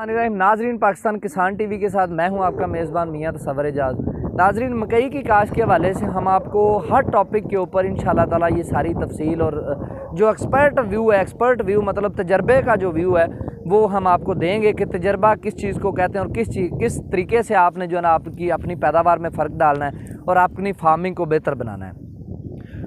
नाजरीन, पाकिस्तान किसान टीवी के साथ मैं हूं आपका मेज़बान मियां तसव्वुर एजाज। नाजरीन, मकई की काश्त के हवाले से हम आपको हर टॉपिक के ऊपर इंशाल्लाह ताला ये सारी तफसील और जो एक्सपर्ट व्यू मतलब तजर्बे का जो व्यू है वो हम आपको देंगे कि तजर्बा किस चीज़ को कहते हैं और किस तरीके से आपने जो है ना आपकी अपनी पैदावार में फ़र्क डालना है और अपनी फार्मिंग को बेहतर बनाना है।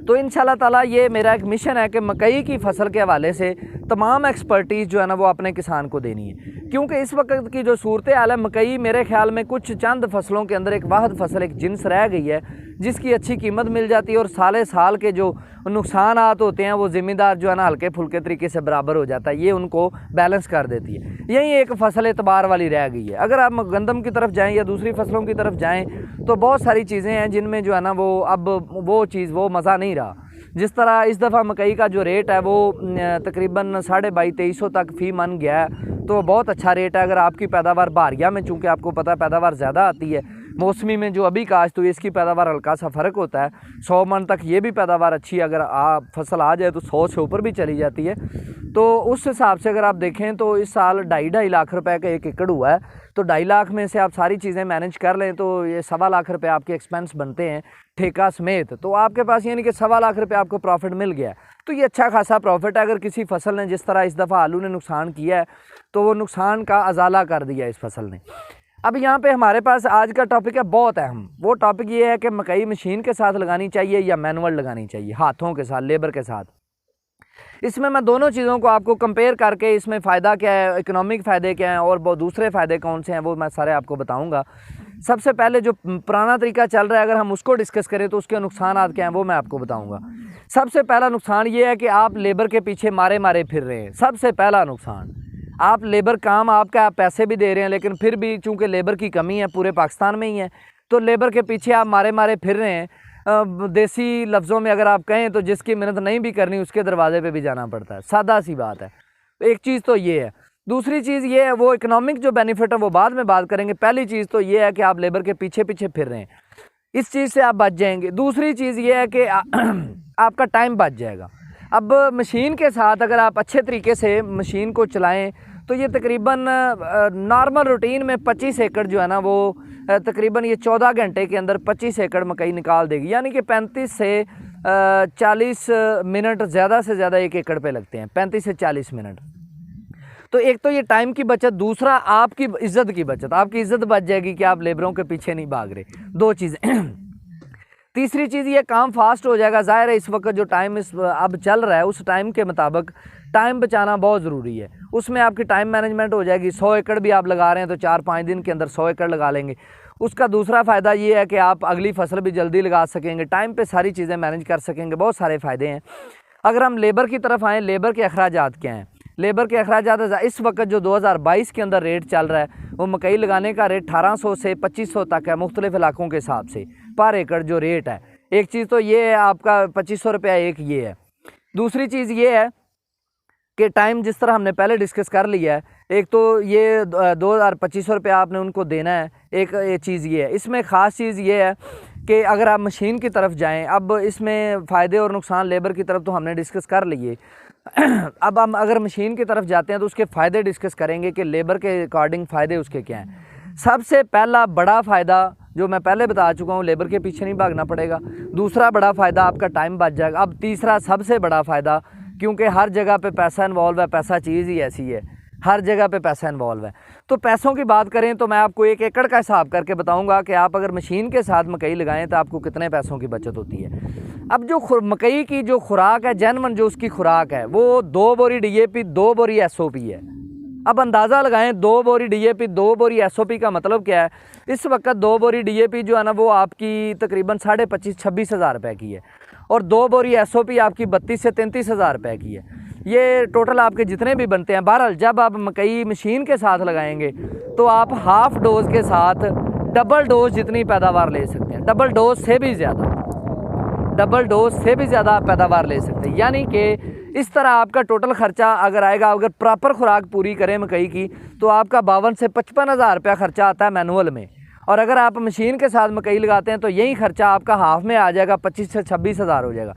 तो इंशाल्लाह ताला ये मेरा एक मिशन है कि मकई की फ़सल के हवाले से तमाम एक्सपर्टीज़ जो है ना वो अपने किसान को देनी है, क्योंकि इस वक्त की जो सूरत हाल है, मकई मेरे ख्याल में कुछ चंद फसलों के अंदर एक वाहिद फसल, एक जिन्स रह गई है जिसकी अच्छी कीमत मिल जाती है और साल के जो नुकसानात होते हैं वो ज़िम्मेदार जो है ना हल्के फुल्के तरीके से बराबर हो जाता है, ये उनको बैलेंस कर देती है। यही एक फसल एतबार वाली रह गई है। अगर आप गंदम की तरफ जाएँ या दूसरी फसलों की तरफ जाएँ तो बहुत सारी चीज़ें हैं जिनमें जो है ना वो अब वो मज़ा नहीं रहा। जिस तरह इस दफ़ा मकई का जो रेट है वो तकरीबन 2250-2300 तक फ़ी मन गया है, तो बहुत अच्छा रेट है। अगर आपकी पैदावार बारिया में, चूँकि आपको पता है पैदावार ज़्यादा आती है, मौसमी में जो अभी काश्त हुई इसकी पैदावार हल्का सा फ़र्क होता है। 100 मन तक ये भी पैदावार अच्छी, अगर फसल आ जाए तो 100 से ऊपर भी चली जाती है। तो उस हिसाब से अगर आप देखें तो इस साल 2.5 लाख रुपए का 1 एकड़ हुआ है, तो 2.5 लाख में से आप सारी चीज़ें मैनेज कर लें तो ये 1.25 लाख रुपए आपके एक्सपेंस बनते हैं ठेका समेत। तो आपके पास यानी कि 1.25 लाख रुपए आपको प्रॉफिट मिल गया है, तो ये अच्छा खासा प्रॉफिट है। अगर किसी फसल ने, जिस तरह इस दफ़ा आलू ने नुकसान किया है, तो वो नुकसान का अजाला कर दिया इस फसल ने। अब यहाँ पे हमारे पास आज का टॉपिक है बहुत अहम। वो टॉपिक ये है कि मकई मशीन के साथ लगानी चाहिए या मैनुअल लगानी चाहिए, हाथों के साथ, लेबर के साथ। इसमें मैं दोनों चीज़ों को आपको कंपेयर करके इसमें फ़ायदा क्या है, इकोनॉमिक फ़ायदे क्या हैं और बहुत दूसरे फ़ायदे कौन से हैं वो मैं सारे आपको बताऊंगा। सबसे पहले जो पुराना तरीका चल रहा है अगर हम उसको डिस्कस करें तो उसके नुकसान क्या हैं वो मैं आपको बताऊंगा। सबसे पहला नुकसान ये है कि आप लेबर के पीछे मारे फिर रहे हैं। सबसे पहला नुकसान, आप लेबर काम आपका, आप पैसे भी दे रहे हैं लेकिन फिर भी चूँकि लेबर की कमी है, पूरे पाकिस्तान में ही है, तो लेबर के पीछे आप मारे फिर रहे हैं। देसी लफ्ज़ों में अगर आप कहें तो जिसकी मेहनत नहीं भी करनी उसके दरवाजे पे भी जाना पड़ता है, सादा सी बात है। एक चीज़ तो ये है। दूसरी चीज़ ये है, वो इकोनॉमिक जो बेनिफिट है वो बाद में बात करेंगे। पहली चीज़ तो ये है कि आप लेबर के पीछे फिर रहे हैं, इस चीज़ से आप बच जाएंगे। दूसरी चीज़ ये है कि आपका टाइम बच जाएगा। अब मशीन के साथ अगर आप अच्छे तरीके से मशीन को चलाएँ तो ये तकरीबन नॉर्मल रूटीन में 25 एकड़ जो है ना वो तकरीबन ये 14 घंटे के अंदर 25 एकड़ मकई निकाल देगी, यानी कि 35 से 40 मिनट ज़्यादा से ज़्यादा 1 एकड़ पे लगते हैं, 35 से 40 मिनट। तो एक तो ये टाइम की बचत, दूसरा आपकी इज़्ज़त की बचत, आपकी इज़्ज़त बच जाएगी कि आप लेबरों के पीछे नहीं भाग रहे। 2 चीज़ें। तीसरी चीज़ ये, काम फास्ट हो जाएगा। ज़ाहिर है इस वक्त जो टाइम अब चल रहा है उस टाइम के मुताबिक टाइम बचाना बहुत ज़रूरी है, उसमें आपकी टाइम मैनेजमेंट हो जाएगी। 100 एकड़ भी आप लगा रहे हैं तो 4-5 दिन के अंदर 100 एकड़ लगा लेंगे। उसका दूसरा फ़ायदा ये है कि आप अगली फसल भी जल्दी लगा सकेंगे, टाइम पे सारी चीज़ें मैनेज कर सकेंगे, बहुत सारे फ़ायदे हैं। अगर हम लेबर की तरफ आएँ, लेबर के अखराजात क्या हैं? लेबर के अखराजात इस वक्त जो 2022 के अंदर रेट चल रहा है वो मकई लगाने का रेट 1800 से 2500 तक है, मुख्तलिफ इलाकों के हिसाब से पर एकड़ जो रेट है। एक चीज़ तो ये है आपका 2500 रुपया एक ये है। दूसरी चीज़ ये है कि टाइम जिस तरह हमने पहले डिस्कस कर लिया है, एक तो ये 2500 रुपया आपने उनको देना है, एक चीज़ ये है। इसमें ख़ास चीज़ ये है कि अगर आप मशीन की तरफ जाएं, अब इसमें फ़ायदे और नुकसान लेबर की तरफ तो हमने डिस्कस कर लिए। अब हम अगर मशीन की तरफ जाते हैं तो उसके फ़ायदे डिस्कस करेंगे कि लेबर के अकॉर्डिंग फ़ायदे उसके क्या हैं। सबसे पहला बड़ा फ़ायदा जो मैं पहले बता चुका हूँ, लेबर के पीछे नहीं भागना पड़ेगा। दूसरा बड़ा फ़ायदा, आपका टाइम बच जाएगा। अब तीसरा सबसे बड़ा फ़ायदा, क्योंकि हर जगह पे पैसा इन्वॉल्व है, पैसा चीज़ ही ऐसी है, हर जगह पे पैसा इन्वॉल्व है। तो पैसों की बात करें तो मैं आपको 1 एकड़ का हिसाब करके बताऊंगा कि आप अगर मशीन के साथ मकई लगाएं तो आपको कितने पैसों की बचत होती है। अब जो मकई की जो खुराक है, जनवन जो उसकी खुराक है वो 2 बोरी DAP 2 बोरी SOP है। अब अंदाज़ा लगाएं, 2 बोरी DAP 2 बोरी SOP का मतलब क्या है? इस वक्त 2 बोरी DAP जो है ना वो आपकी तकरीबन 25,000-26 हज़ार रुपये की है और 2 बोरी SOP आपकी 32 से 33 हज़ार रुपये की है। ये टोटल आपके जितने भी बनते हैं। बहरहाल जब आप मकई मशीन के साथ लगाएंगे तो आप हाफ डोज के साथ डबल डोज जितनी पैदावार ले सकते हैं, डबल डोज से भी ज़्यादा पैदावार ले सकते हैं। यानी कि इस तरह आपका टोटल ख़र्चा अगर आएगा, अगर प्रॉपर खुराक पूरी करें मकई की तो आपका 52 से 55 हज़ार रुपया ख़र्चा आता है मैनुअल में, और अगर आप मशीन के साथ मकई लगाते हैं तो यही ख़र्चा आपका हाफ में आ जाएगा, 25 से 26 हज़ार हो जाएगा।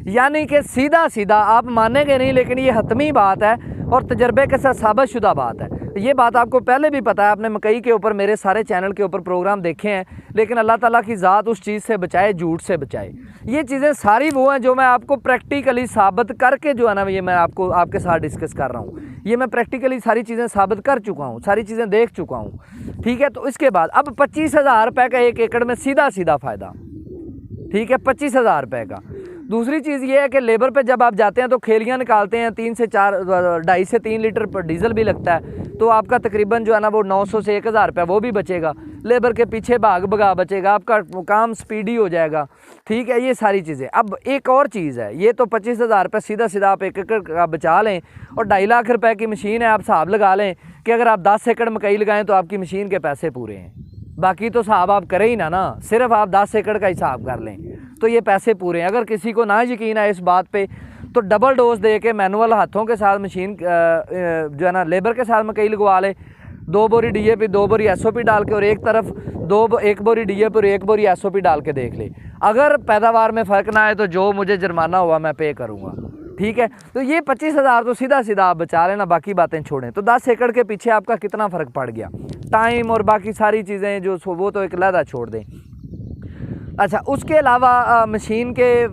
यानी कि सीधा सीधा, आप मानेंगे नहीं लेकिन ये हतमी बात है और तजर्बे के साथ साबित शुदा बात है। ये बात आपको पहले भी पता है, आपने मकई के ऊपर मेरे सारे चैनल के ऊपर प्रोग्राम देखे हैं, लेकिन अल्लाह ताला की ज़ात उस चीज़ से बचाए, झूठ से बचाए। ये चीज़ें सारी वो हैं जो मैं आपको प्रैक्टिकली साबित करके जो है ना, ये मैं आपके साथ डिस्कस कर रहा हूँ। ये मैं प्रैक्टिकली सारी चीज़ें साबित कर चुका हूँ, सारी चीज़ें देख चुका हूँ, ठीक है। तो इसके बाद अब 25,000 रुपये का 1 एकड़ में सीधा सीधा फ़ायदा, ठीक है, 25,000 रुपये का। दूसरी चीज़ ये है कि लेबर पे जब आप जाते हैं तो खेलियाँ निकालते हैं, 3 से 4 2.5 से 3 लीटर पर डीजल भी लगता है, तो आपका तकरीबन जो है ना वो 900 से 1,000 रुपये वो भी बचेगा, लेबर के पीछे भाग भगा बचेगा, आपका काम स्पीडी हो जाएगा, ठीक है। ये सारी चीज़ें। अब एक और चीज़ है, ये तो 25,000 रुपये सीधा सीधा आप 1 एकड़ का बचा लें, और 2.5 लाख रुपये की मशीन है, आप हिसाब लगा लें कि अगर आप 10 एकड़ मकई लगाएँ तो आपकी मशीन के पैसे पूरे हैं। बाकी तो साहब आप करें ही ना, सिर्फ आप 10 एकड़ का हिसाब कर लें तो ये पैसे पूरे हैं। अगर किसी को ना यकीन है इस बात पे तो डबल डोज दे के मैनुअल हाथों के साथ मशीन जो है ना लेबर के साथ मकई लगवा ले, 2 बोरी DAP 2 बोरी SOP डाल के, और एक तरफ 1 बोरी DAP और 1 बोरी SOP डाल के देख ले। अगर पैदावार में फ़र्क ना आए तो जो मुझे जुर्माना हुआ मैं पे करूँगा, ठीक है। तो ये 25,000 तो सीधा सीधा आप बचा लेना, बाकी बातें छोड़ें। तो 10 एकड़ के पीछे आपका कितना फ़र्क पड़ गया, टाइम और बाकी सारी चीज़ें जो वो तो एक अलहदा छोड़ दें। अच्छा, उसके अलावा मशीन के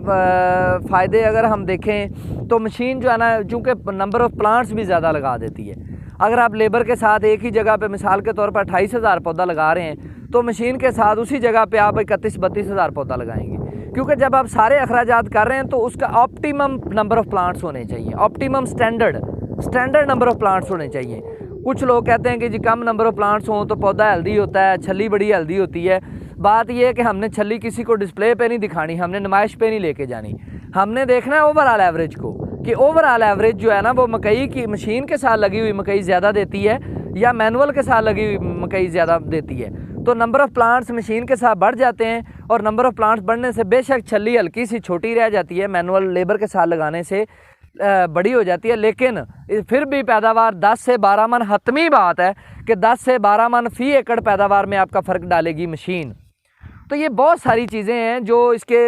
फ़ायदे अगर हम देखें तो मशीन जो है ना, चूँकि नंबर ऑफ़ प्लांट्स भी ज़्यादा लगा देती है। अगर आप लेबर के साथ एक ही जगह पे मिसाल के तौर पर 28,000 पौधा लगा रहे हैं, तो मशीन के साथ उसी जगह पे आप 31-32,000 पौधा लगाएंगे, क्योंकि जब आप सारे अखराजात कर रहे हैं तो उसका ऑप्टिमम नंबर ऑफ़ प्लांट्स होने चाहिए, optimum standard number of plants होने चाहिए। कुछ लोग कहते हैं कि जी कम नंबर ऑफ़ प्लांट्स हों तो पौधा हेल्दी होता है, छली बड़ी हेल्दी होती है। बात यह है कि हमने छली किसी को डिस्प्ले पे नहीं दिखानी, हमने नुमाइश पे नहीं लेके जानी, हमने देखना है ओवरऑल एवरेज को, कि ओवरऑल एवरेज जो है ना वो मकई की मशीन के साथ लगी हुई मकई ज़्यादा देती है या मैनुअल के साथ लगी हुई मकई ज़्यादा देती है। तो नंबर ऑफ़ प्लांट्स मशीन के साथ बढ़ जाते हैं, और नंबर ऑफ़ प्लांट्स बढ़ने से बेशक छली हल्की सी छोटी रह जाती है, मैनुअल लेबर के साथ लगाने से बड़ी हो जाती है, लेकिन फिर भी पैदावार 10 से 12 मन, हतमी बात है कि 10 से 12 मन फ़ी एकड़ पैदावार में आपका फ़र्क डालेगी मशीन। तो ये बहुत सारी चीज़ें हैं जो इसके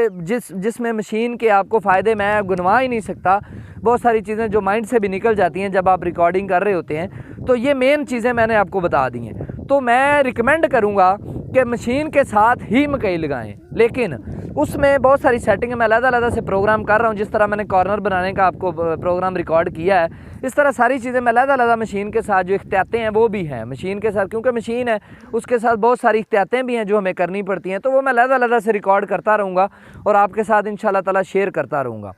जिसमें मशीन के आपको फ़ायदे मैं गिनवा ही नहीं सकता। बहुत सारी चीज़ें जो माइंड से भी निकल जाती हैं जब आप रिकॉर्डिंग कर रहे होते हैं। तो ये मेन चीज़ें मैंने आपको बता दी हैं। तो मैं रिकमेंड करूँगा कि मशीन के साथ ही मकई लगाएं, लेकिन उसमें बहुत सारी सेटिंग मैं अलग-अलग से प्रोग्राम कर रहा हूँ। जिस तरह मैंने कॉर्नर बनाने का आपको प्रोग्राम रिकॉर्ड किया है, इस तरह सारी चीज़ें मैं अलग-अलग मशीन के साथ जो एहतियातें हैं वो भी हैं मशीन के साथ, क्योंकि मशीन है उसके साथ बहुत सारी एहतियातें भी हैं जो हमें करनी पड़ती हैं। तो वो मैं अलग-अलग से रिकॉर्ड करता रहूँगा और आपके साथ इंशाल्लाह ताला शेयर करता रहूँगा।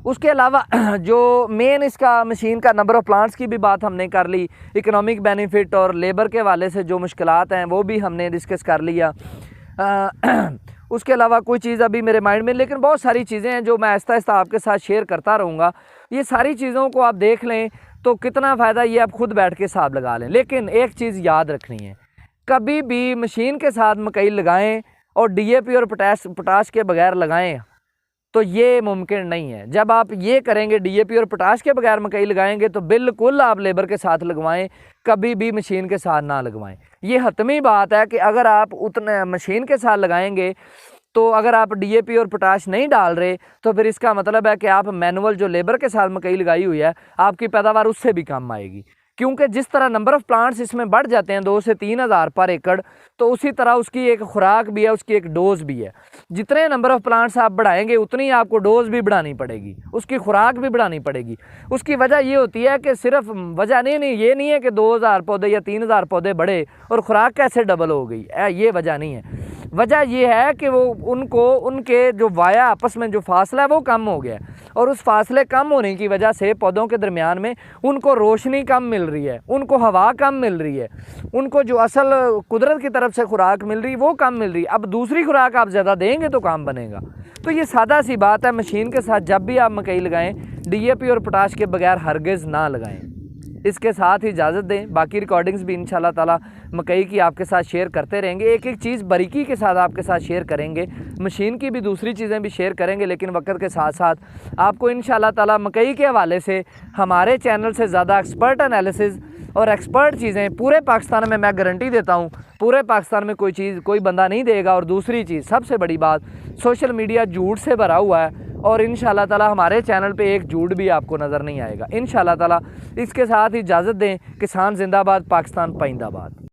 उसके अलावा जो मेन इसका मशीन का नंबर ऑफ़ प्लांट्स की भी बात हमने कर ली, इकोनॉमिक बेनिफिट और लेबर के वाले से जो मुश्किलात हैं वो भी हमने डिस्कस कर लिया। उसके अलावा कोई चीज़ अभी मेरे माइंड में, लेकिन बहुत सारी चीज़ें हैं जो मैं आहिस्ता आहिस्ता आपके साथ शेयर करता रहूँगा। ये सारी चीज़ों को आप देख लें तो कितना फ़ायदा ये आप खुद बैठ के हिसाब लगा लें। लेकिन एक चीज़ याद रखनी है, कभी भी मशीन के साथ मकई लगाएं और DAP और पोटाश के बगैर लगाएं तो ये मुमकिन नहीं है। जब आप ये करेंगे, DAP और पोटाश के बगैर मकई लगाएंगे, तो बिल्कुल आप लेबर के साथ लगवाएं, कभी भी मशीन के साथ ना लगवाएं। ये हतमी बात है कि अगर आप उतने मशीन के साथ लगाएंगे तो अगर आप DAP और पोटाश नहीं डाल रहे तो फिर इसका मतलब है कि आप मैनुअल जो लेबर के साथ मकई लगाई हुई है आपकी पैदावार उससे भी कम आएगी, क्योंकि जिस तरह नंबर ऑफ़ प्लांट्स इसमें बढ़ जाते हैं 2 से 3 हज़ार पर एकड़, तो उसी तरह उसकी एक खुराक भी है, उसकी एक डोज़ भी है। जितने नंबर ऑफ़ प्लांट्स आप बढ़ाएंगे उतनी आपको डोज़ भी बढ़ानी पड़ेगी, उसकी खुराक भी बढ़ानी पड़ेगी। उसकी वजह ये होती है कि सिर्फ वजह नहीं ये नहीं है कि 2,000 पौधे या 3,000 पौधे बढ़े और खुराक कैसे डबल हो गई, ये वजह नहीं है। वजह यह है कि वो उनके जो वाया आपस में जो फासला है वो कम हो गया, और उस फासले कम होने की वजह से पौधों के दरमियान में उनको रोशनी कम मिल रही है, उनको हवा कम मिल रही है, उनको जो असल कुदरत की तरफ से खुराक मिल रही है वो कम मिल रही है। अब दूसरी खुराक आप ज़्यादा देंगे तो काम बनेगा। तो ये सादा सी बात है, मशीन के साथ जब भी आप मकई लगाएं DAP और पोटाश के बगैर हरगिज़ ना लगाएं। इसके साथ ही इजाज़त दें, बाकी रिकॉर्डिंग्स भी इंशाल्लाह ताला मकई की आपके साथ शेयर करते रहेंगे। एक एक चीज़ बारीकी के साथ आपके साथ शेयर करेंगे, मशीन की भी दूसरी चीज़ें भी शेयर करेंगे, लेकिन वक्त के साथ साथ आपको इंशाल्लाह ताला मकई के हवाले से हमारे चैनल से ज़्यादा एक्सपर्ट एनालिसिस और एक्सपर्ट चीज़ें पूरे पाकिस्तान में मैं गारंटी देता हूँ, पूरे पाकिस्तान में कोई बंदा नहीं देगा। और दूसरी चीज़, सबसे बड़ी बात, सोशल मीडिया झूठ से भरा हुआ है और इंशाल्लाह ताला हमारे चैनल पे एक झूठ भी आपको नज़र नहीं आएगा इंशाल्लाह ताला। इसके साथ इजाज़त दें। किसान जिंदाबाद, पाकिस्तान पाइंदाबाद।